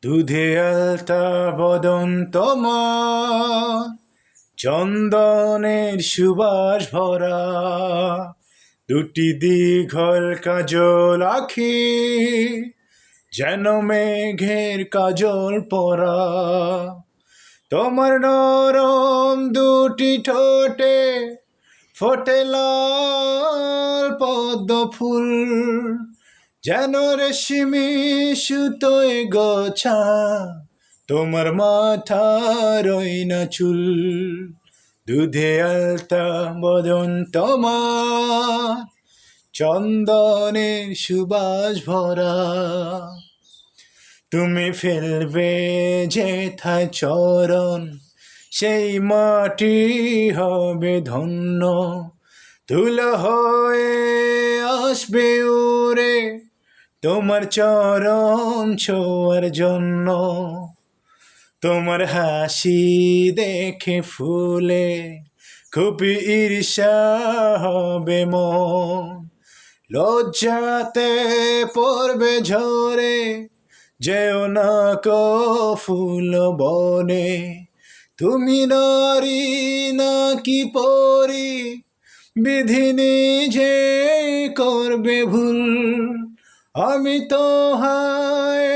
দুধে আলতা বদন তোমার, চন্দনের সুবাস ভরা, দুটি দীঘল কাজল আখি, যেন মেঘের কাজল পরা। তোমার নরম দুটি ঠোঁটে ফোটে লাল পদ্ম ফুল, যেন রেশমি সুতোয় গোছা তোমার মাথার না চুল। দুধে আলতা বদন তোমার, চন্দনের সুবাস ভরা। তুমি ফেলবে যেথায় চরণ, সেই মাটি হবে ধন্য। ধুলো হয়ে আসবে উড়ে তোমার চরণ ছোঁয়ার জন্য। তোমার হাসি দেখে ফুলে খুবই ঈর্ষা হবে মন। লজ্জাতে পড়বে ঝরে, যেও না কো ফুল বনে। তুমি নারী নাকি পরি, বিধি নিজে করবে ভুল। আমি তো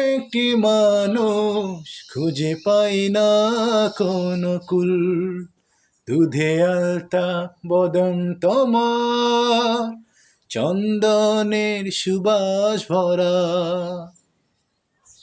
একটি মানুষ, খুঁজে পাই না কোনো কুল। দুধে আলতা বদন তোমার, চন্দনের সুবাস ভরা।